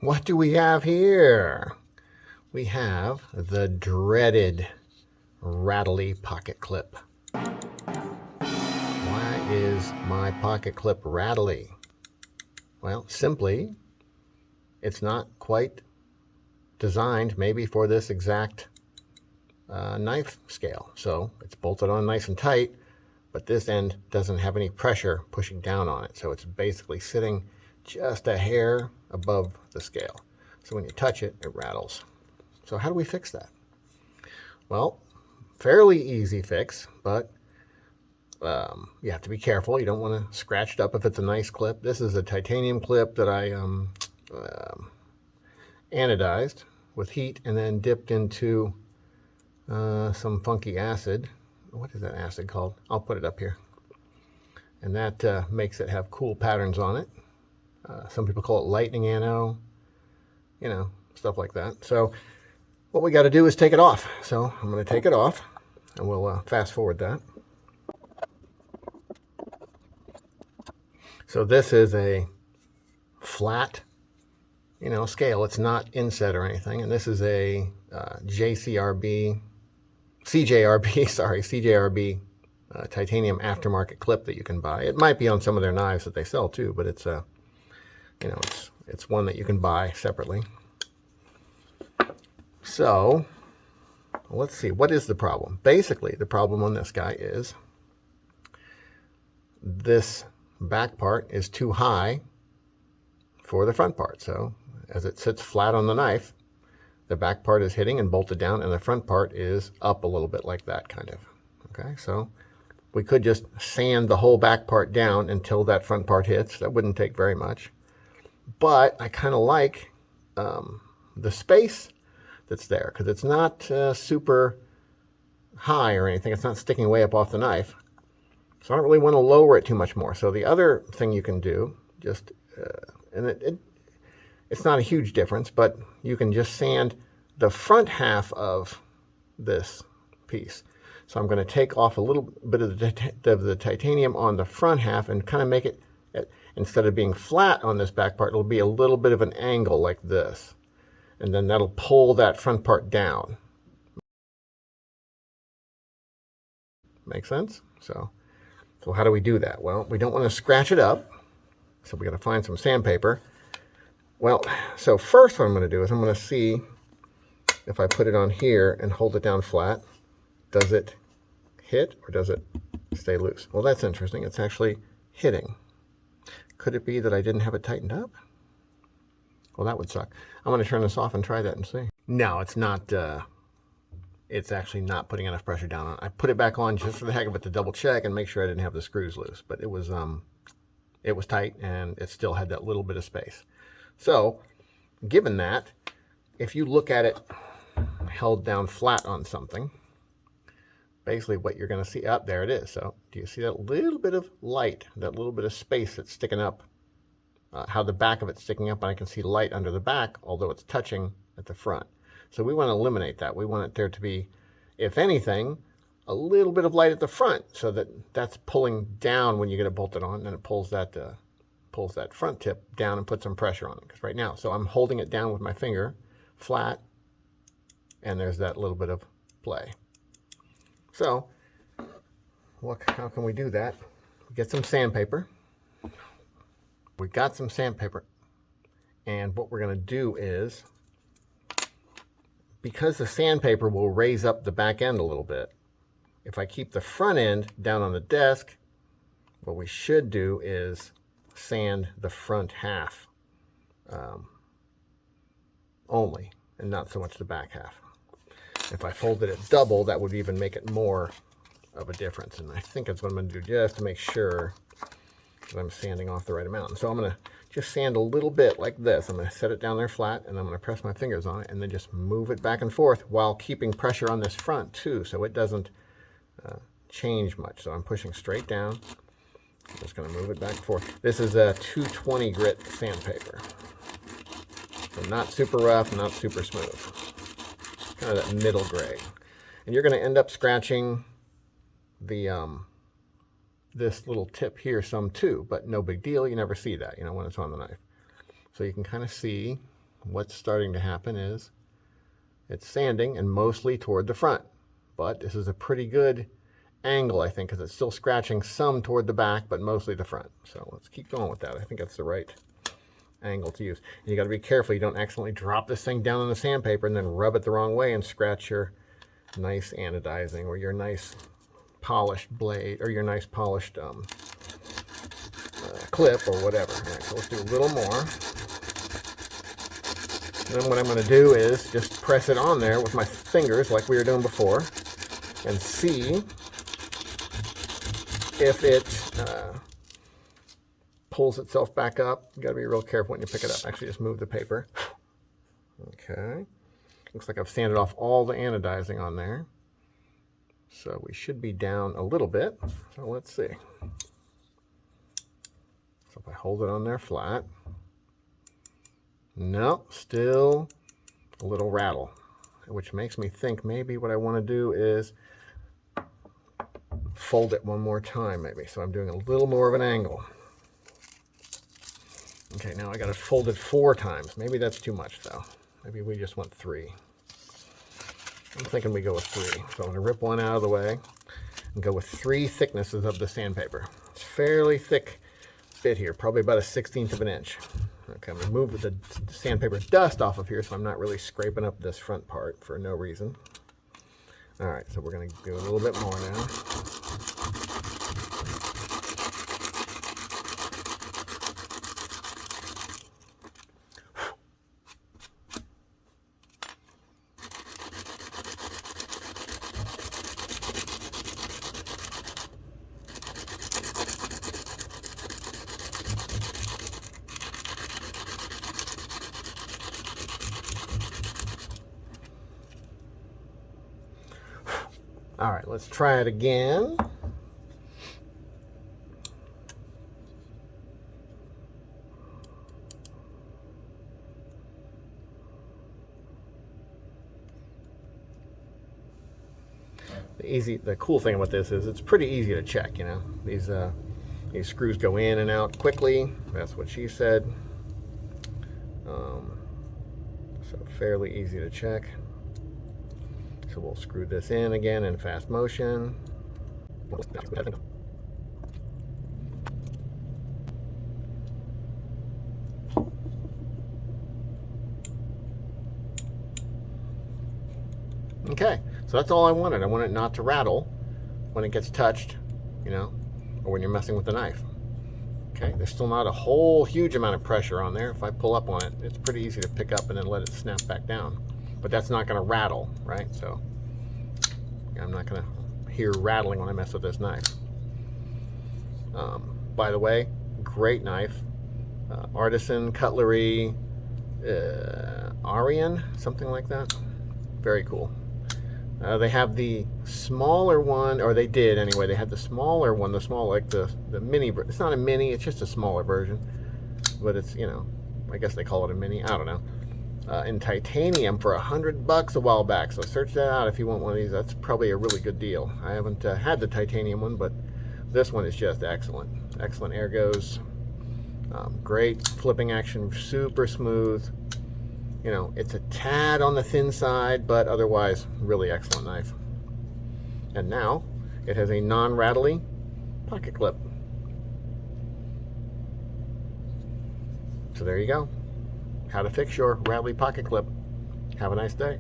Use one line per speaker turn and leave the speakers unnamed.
What do we have here? We have the dreaded rattly pocket clip. Why is my pocket clip rattly? Well, simply, it's not quite designed maybe for this exact knife scale. So it's bolted on nice and tight, but this end doesn't have any pressure pushing down on it. So it's basically sitting just a hair above the scale. So when you touch it, it rattles. So how do we fix that? Well, fairly easy fix, but you have to be careful. You don't want to scratch it up if it's a nice clip. This is a titanium clip that I anodized with heat and then dipped into some funky acid. What is that acid called? I'll put it up here. And that makes it have cool patterns on it. Some people call it lightning ano, you know, stuff like that. So what we got to do is take it off. So I'm going to take it off, and we'll fast forward that. So this is a flat, you know, scale. It's not inset or anything. And this is a CJRB titanium aftermarket clip that you can buy. It might be on some of their knives that they sell too, but it's a, you know, it's one that you can buy separately. So let's see, what is the problem? Basically, the problem on this guy is this back part is too high for the front part. So as it sits flat on the knife, the back part is hitting and bolted down, and the front part is up a little bit like that, kind of. Okay, so we could just sand the whole back part down until that front part hits. That wouldn't take very much. But I kind of like the space that's there, because it's not super high or anything. It's not sticking way up off the knife. So I don't really want to lower it too much more. So the other thing you can do, just, and it's not a huge difference, but you can just sand the front half of this piece. So I'm going to take off a little bit of the titanium on the front half and kind of make it, instead of being flat on this back part, it'll be a little bit of an angle like this. And then that'll pull that front part down. Make sense? So how do we do that? Well, we don't want to scratch it up, so we got to find some sandpaper. Well, so first what I'm going to do is I'm going to see if I put it on here and hold it down flat, does it hit or does it stay loose? Well, that's interesting. It's actually hitting. Could it be that I didn't have it tightened up? Well, that would suck. I'm going to turn this off and try that and see. No, it's not. It's actually not putting enough pressure down on it. I put it back on just for the heck of it to double check and make sure I didn't have the screws loose. But it was tight, and it still had that little bit of space. So, given that, if you look at it held down flat on something, basically what you're going to see, up there it is. So, do you see that little bit of light, that little bit of space that's sticking up? How the back of it's sticking up, and I can see light under the back, although it's touching at the front. So we want to eliminate that. We want it there to be, if anything, a little bit of light at the front, so that that's pulling down when you get it bolted on, and it pulls that front tip down and puts some pressure on it. Because right now, so I'm holding it down with my finger, flat, and there's that little bit of play. So, how can we do that? Get some sandpaper. We got some sandpaper, and what we're going to do is, because the sandpaper will raise up the back end a little bit, if I keep the front end down on the desk, what we should do is sand the front half only, and not so much the back half. If I folded it double, that would even make it more of a difference, and I think that's what I'm going to do just to make sure that I'm sanding off the right amount. And so I'm going to just sand a little bit like this. I'm going to set it down there flat, and I'm going to press my fingers on it, and then just move it back and forth while keeping pressure on this front too, so it doesn't change much. So I'm pushing straight down. I'm just going to move it back and forth. This is a 220 grit sandpaper. So not super rough, not super smooth. Kind of that middle grade. And you're going to end up scratching the this little tip here some too, but no big deal. You never see that, you know, when it's on the knife. So you can kind of see what's starting to happen is it's sanding and mostly toward the front. But this is a pretty good angle, I think, because it's still scratching some toward the back, but mostly the front. So let's keep going with that. I think that's the right angle to use. And you got to be careful you don't accidentally drop this thing down on the sandpaper and then rub it the wrong way and scratch your nice anodizing or your nice polished blade or your nice polished clip or whatever. All right, so let's do a little more. And then what I'm going to do is just press it on there with my fingers like we were doing before and see if it pulls itself back up. You got to be real careful when you pick it up. Actually, just move the paper. Okay. Looks like I've sanded off all the anodizing on there. So we should be down a little bit. So let's see. So if I hold it on there flat, no, still a little rattle, which makes me think maybe what I want to do is fold it one more time maybe. So I'm doing a little more of an angle. Okay, now I got it folded 4 times. Maybe that's too much though. Maybe we just want 3. I'm thinking we go with 3. So I'm going to rip one out of the way and go with 3 thicknesses of the sandpaper. It's fairly thick bit here, probably about 1/16 of an inch. Okay, I'm going to move the sandpaper dust off of here so I'm not really scraping up this front part for no reason. All right, so we're going to do a little bit more now. All right, let's try it again. The cool thing about this is it's pretty easy to check, you know. These screws go in and out quickly. That's what she said. So fairly easy to check. So we'll screw this in again in fast motion. Okay, so that's all I wanted. I want it not to rattle when it gets touched, you know, or when you're messing with the knife. Okay, there's still not a whole huge amount of pressure on there. If I pull up on it, it's pretty easy to pick up and then let it snap back down. But that's not going to rattle, right? So I'm not going to hear rattling when I mess with this knife. By the way, great knife. Artisan Cutlery, Arian, something like that. Very cool. They have the smaller one, or they did anyway. They had the smaller one, like the mini. It's not a mini, it's just a smaller version. But it's, you know, I guess they call it a mini. I don't know. In titanium for $100 a while back. So search that out if you want one of these. That's probably a really good deal. I haven't had the titanium one, but this one is just excellent. Excellent ergos. Great flipping action, super smooth. You know, it's a tad on the thin side, but otherwise really excellent knife. And now it has a non-rattly pocket clip. So there you go. How to fix your rattly pocket clip. Have a nice day.